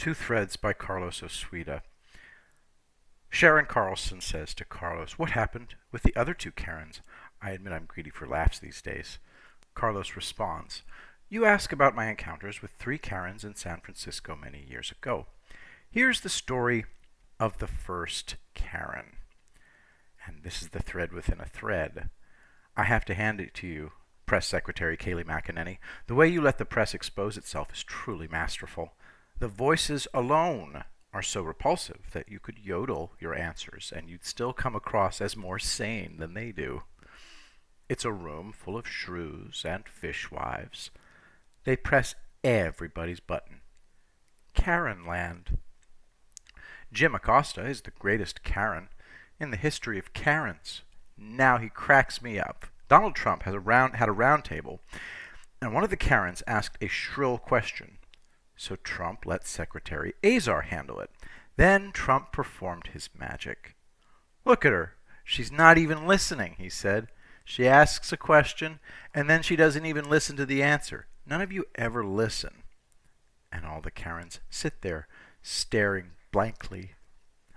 Two Threads by Carlos Osuida. Sharon Carlson says to Carlos, "What happened with the other two Karens?" I admit I'm greedy for laughs these days. Carlos responds, "You ask about my encounters with three Karens in San Francisco many years ago. Here's the story of the first Karen." And this is the thread within a thread. I have to hand it to you, Press Secretary Kayleigh McEnany. The way you let the press expose itself is truly masterful. The voices alone are so repulsive that you could yodel your answers and you'd still come across as more sane than they do. It's a room full of shrews and fishwives. They press everybody's button. Karen land. Jim Acosta is the greatest Karen in the history of Karens. Now he cracks me up. Donald Trump had a round table, and one of the Karens asked a shrill question. So Trump let Secretary Azar handle it. Then Trump performed his magic. "Look at her. She's not even listening," he said. "She asks a question, and then she doesn't even listen to the answer. None of you ever listen." And all the Karens sit there, staring blankly.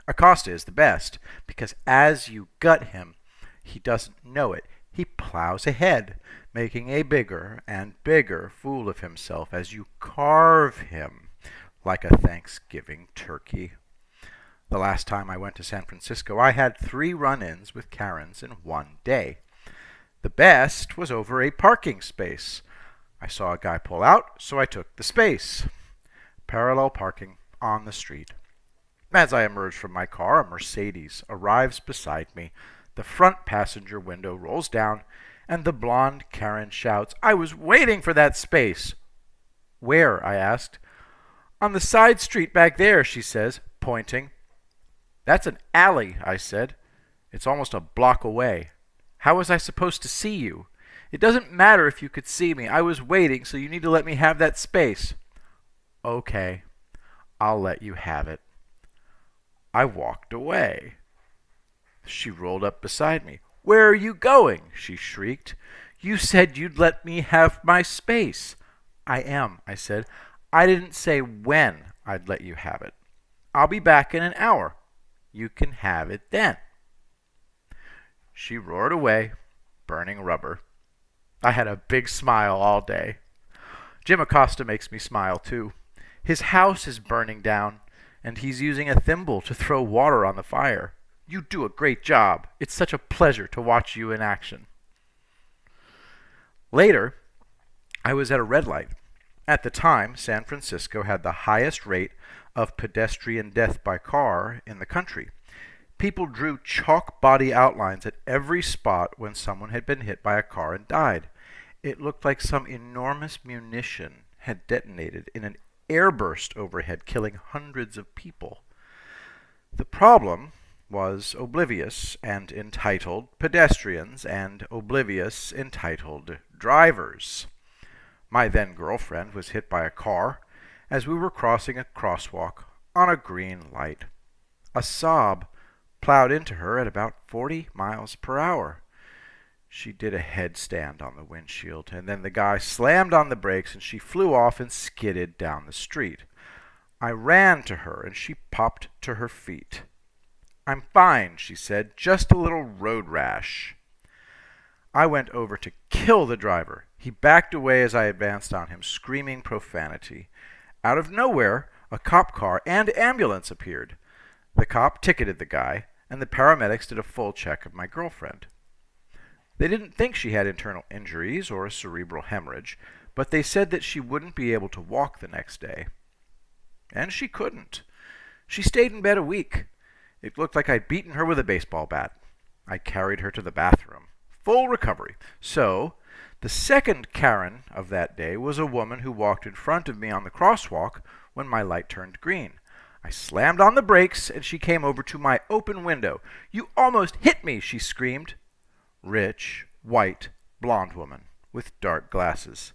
Acosta is the best, because as you gut him, he doesn't know it. He plows ahead, making a bigger and bigger fool of himself as you carve him like a Thanksgiving turkey. The last time I went to San Francisco, I had 3 run-ins with Karens in one day. The best was over a parking space. I saw a guy pull out, so I took the space. Parallel parking on the street. As I emerge from my car, a Mercedes arrives beside me. The front passenger window rolls down, and the blonde Karen shouts, "I was waiting for that space." "Where?" I asked. "On the side street back there," she says, pointing. "That's an alley," I said. "It's almost a block away. How was I supposed to see you?" "It doesn't matter if you could see me. I was waiting, so you need to let me have that space." "Okay, I'll let you have it." I walked away. She rolled up beside me. "Where are you going?" she shrieked. "You said you'd let me have my space." "I am," I said. "I didn't say when I'd let you have it. I'll be back in an hour. You can have it then." She roared away, burning rubber. I had a big smile all day. Jim Acosta makes me smile too. His house is burning down, and he's using a thimble to throw water on the fire. You do a great job. It's such a pleasure to watch you in action. Later, I was at a red light. At the time, San Francisco had the highest rate of pedestrian death by car in the country. People drew chalk body outlines at every spot when someone had been hit by a car and died. It looked like some enormous munition had detonated in an airburst overhead, killing hundreds of people. The problem was oblivious and entitled pedestrians and oblivious entitled drivers. My then girlfriend was hit by a car as we were crossing a crosswalk on a green light. A Saab plowed into her at about 40 miles per hour. She did a headstand on the windshield, and then the guy slammed on the brakes and she flew off and skidded down the street. I ran to her and she popped to her feet. "I'm fine," she said, "just a little road rash." I went over to kill the driver. He backed away as I advanced on him, screaming profanity. Out of nowhere, a cop car and ambulance appeared. The cop ticketed the guy, and the paramedics did a full check of my girlfriend. They didn't think she had internal injuries or a cerebral hemorrhage, but they said that she wouldn't be able to walk the next day. And she couldn't. She stayed in bed a week. It looked like I'd beaten her with a baseball bat. I carried her to the bathroom. Full recovery. So, the second Karen of that day was a woman who walked in front of me on the crosswalk when my light turned green. I slammed on the brakes and she came over to my open window. "You almost hit me," she screamed. Rich, white, blonde woman with dark glasses.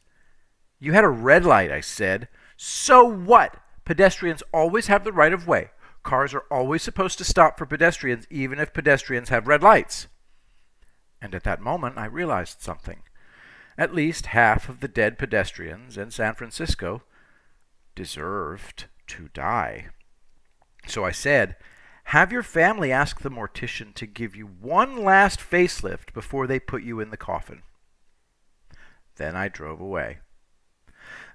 "You had a red light," I said. "So what? Pedestrians always have the right of way. Cars are always supposed to stop for pedestrians, even if pedestrians have red lights." And at that moment, I realized something. At least half of the dead pedestrians in San Francisco deserved to die. So I said, have your family ask the mortician to give you one last facelift before they put you in the coffin. Then I drove away.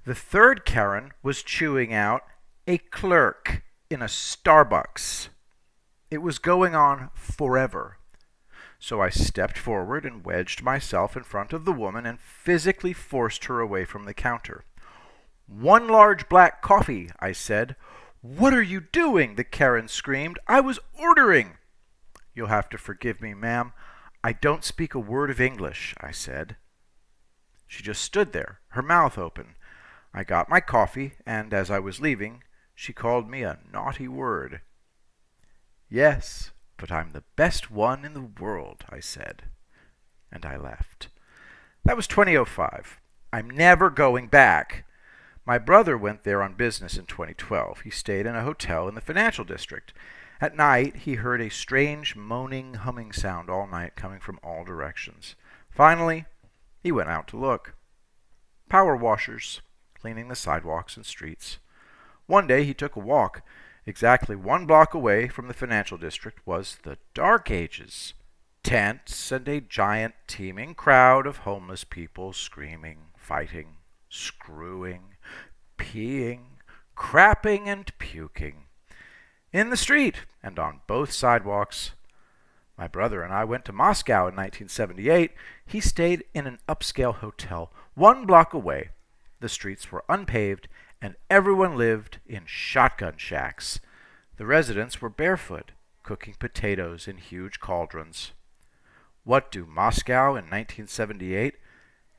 The third Karen was chewing out a clerk in a Starbucks. It was going on forever. So I stepped forward and wedged myself in front of the woman and physically forced her away from the counter. "One large black coffee," I said. "What are you doing?" the Karen screamed. "I was ordering." "You'll have to forgive me, ma'am. I don't speak a word of English," I said. She just stood there, her mouth open. I got my coffee, and as I was leaving, she called me a naughty word. "Yes, but I'm the best one in the world," I said. And I left. That was 2005. I'm never going back. My brother went there on business in 2012. He stayed in a hotel in the financial district. At night, he heard a strange moaning, humming sound all night coming from all directions. Finally, he went out to look. Power washers, cleaning the sidewalks and streets. One day he took a walk. Exactly 1 block away from the financial district was the Dark Ages. Tents and a giant teeming crowd of homeless people screaming, fighting, screwing, peeing, crapping, and puking. In the street and on both sidewalks. My brother and I went to Moscow in 1978. He stayed in an upscale hotel 1 block away. The streets were unpaved, and everyone lived in shotgun shacks. The residents were barefoot, cooking potatoes in huge cauldrons. What do Moscow in 1978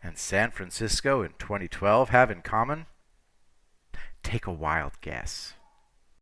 and San Francisco in 2012 have in common? Take a wild guess.